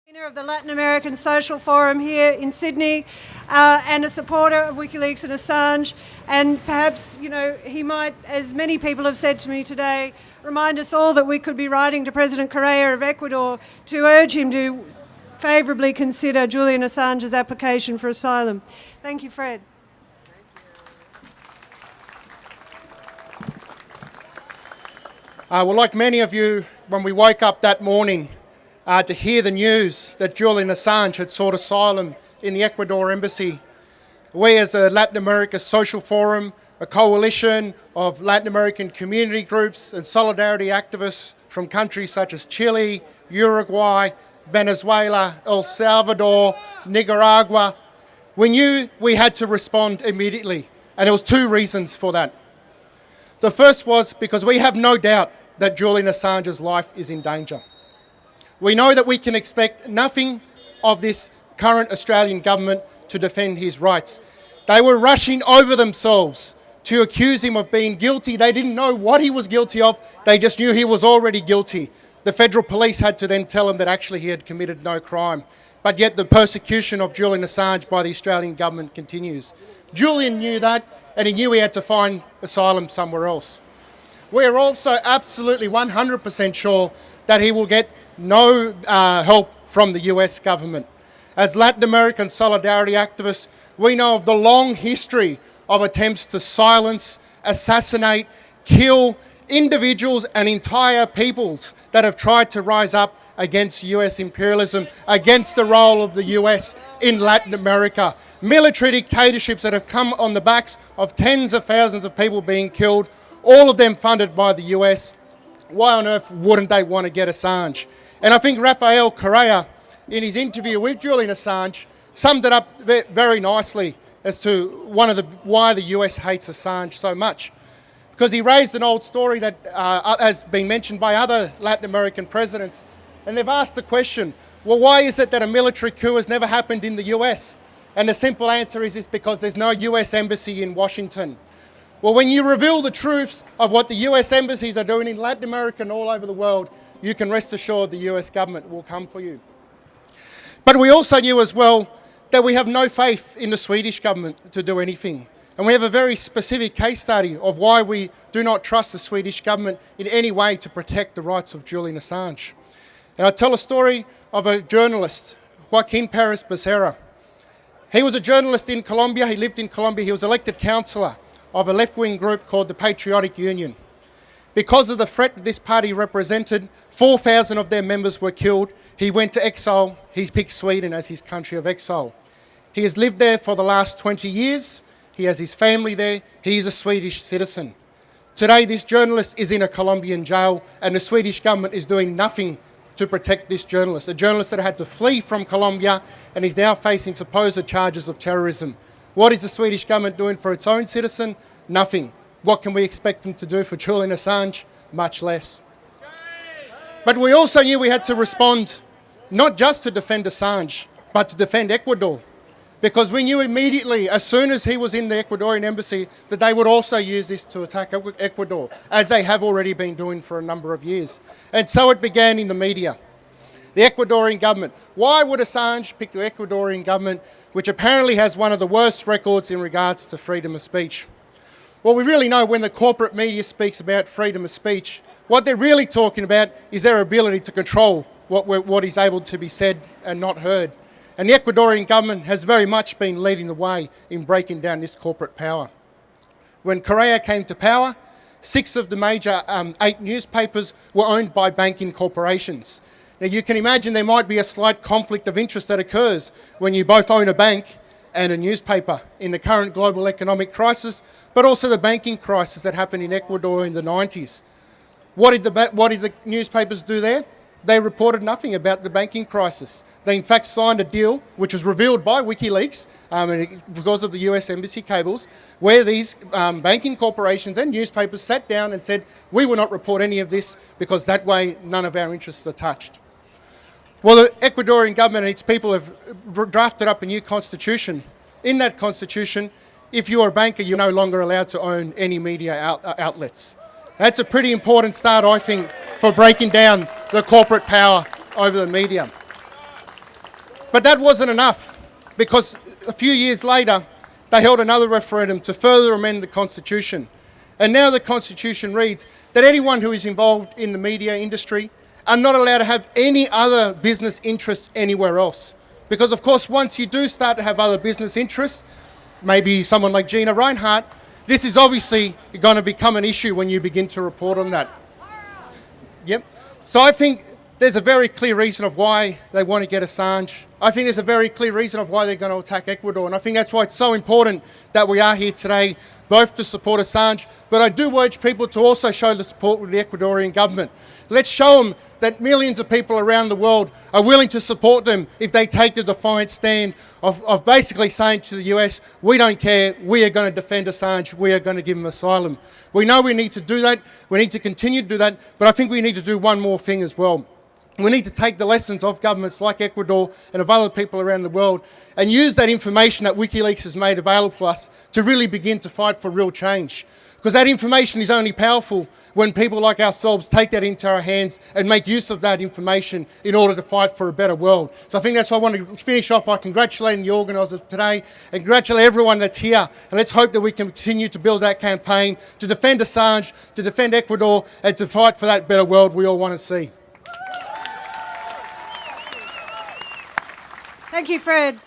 Of the Latin American Social Forum here in Sydney, and a supporter of WikiLeaks and Assange, and perhaps, he might, as many people have said to me today, remind us all that we could be writing to President Correa of Ecuador to urge him to favourably consider Julian Assange's application for asylum. Thank you, Fred. Well, like many of you, when we woke up that morning to hear the news that Julian Assange had sought asylum in the Ecuador embassy, we as a Latin America Social Forum, a coalition of Latin American community groups and solidarity activists from countries such as Chile, Uruguay, Venezuela, El Salvador, Nicaragua, we knew we had to respond immediately, and there was two reasons for that. The first was because we have no doubt that Julian Assange's life is in danger. We know that we can expect nothing of this current Australian government to defend his rights. They were rushing over themselves to accuse him of being guilty. They didn't know what he was guilty of. They just knew he was already guilty. The federal police had to then tell him that actually he had committed no crime. But yet the persecution of Julian Assange by the Australian government continues. Julian knew that, and he knew he had to find asylum somewhere else. We're also absolutely 100% sure that he will get no help from the US government. As Latin American solidarity activists, we know of the long history of attempts to silence, assassinate, kill individuals and entire peoples that have tried to rise up against US imperialism, against the role of the US in Latin America. Military dictatorships that have come on the backs of tens of thousands of people being killed, all of them funded by the US. Why on earth wouldn't they want to get Assange? And I think Rafael Correa, in his interview with Julian Assange, summed it up very nicely as to why the US hates Assange so much. Because he raised an old story that has been mentioned by other Latin American presidents, and they've asked the question, well, why is it that a military coup has never happened in the US? And the simple answer is it's because there's no US embassy in Washington. Well, when you reveal the truths of what the US embassies are doing in Latin America and all over the world, you can rest assured the US government will come for you. But we also knew as well that we have no faith in the Swedish government to do anything. And we have a very specific case study of why we do not trust the Swedish government in any way to protect the rights of Julian Assange. And I tell a story of a journalist, Joaquin Perez Becerra. He was a journalist in Colombia. He lived in Colombia. He was elected councillor of a left-wing group called the Patriotic Union. Because of the threat that this party represented, 4,000 of their members were killed. He went to exile. He picked Sweden as his country of exile. He has lived there for the last 20 years. He has his family there. He is a Swedish citizen. Today, this journalist is in a Colombian jail, and the Swedish government is doing nothing to protect this journalist, a journalist that had to flee from Colombia and is now facing supposed charges of terrorism. What is the Swedish government doing for its own citizen? Nothing. What can we expect them to do for Julian Assange? Much less. But we also knew we had to respond not just to defend Assange, but to defend Ecuador. Because we knew immediately, as soon as he was in the Ecuadorian embassy, that they would also use this to attack Ecuador, as they have already been doing for a number of years. And so it began in the media. The Ecuadorian government. Why would Assange pick the Ecuadorian government, which apparently has one of the worst records in regards to freedom of speech? Well, we really know when the corporate media speaks about freedom of speech, what they're really talking about is their ability to control what is able to be said and not heard. And the Ecuadorian government has very much been leading the way in breaking down this corporate power. When Correa came to power, 6 of the major 8 newspapers were owned by banking corporations. Now you can imagine there might be a slight conflict of interest that occurs when you both own a bank and a newspaper in the current global economic crisis, but also the banking crisis that happened in Ecuador in the 90s. What did the newspapers do there? They reported nothing about the banking crisis. They in fact signed a deal, which was revealed by WikiLeaks because of the US embassy cables, where these banking corporations and newspapers sat down and said, we will not report any of this because that way none of our interests are touched. Well, the Ecuadorian government and its people have drafted up a new constitution. In that constitution, if you're a banker, you're no longer allowed to own any media outlets. That's a pretty important start, I think, for breaking down the corporate power over the media. But that wasn't enough, because a few years later, they held another referendum to further amend the Constitution. And now the Constitution reads that anyone who is involved in the media industry are not allowed to have any other business interests anywhere else. Because of course, once you do start to have other business interests, maybe someone like Gina Reinhardt, this is obviously going to become an issue when you begin to report on that. Yep. So I think there's a very clear reason of why they want to get Assange. I think there's a very clear reason of why they're going to attack Ecuador. And I think that's why it's so important that we are here today, both to support Assange, but I do urge people to also show the support with the Ecuadorian government. Let's show them that millions of people around the world are willing to support them if they take the defiant stand of basically saying to the US, we don't care, we are going to defend Assange, we are going to give him asylum. We know we need to do that, we need to continue to do that, but I think we need to do one more thing as well. We need to take the lessons of governments like Ecuador and of other people around the world and use that information that WikiLeaks has made available to us to really begin to fight for real change. Because that information is only powerful when people like ourselves take that into our hands and make use of that information in order to fight for a better world. So I think that's why I want to finish off by congratulating the organisers today and congratulate everyone that's here. And let's hope that we can continue to build that campaign to defend Assange, to defend Ecuador, and to fight for that better world we all want to see. Thank you, Fred.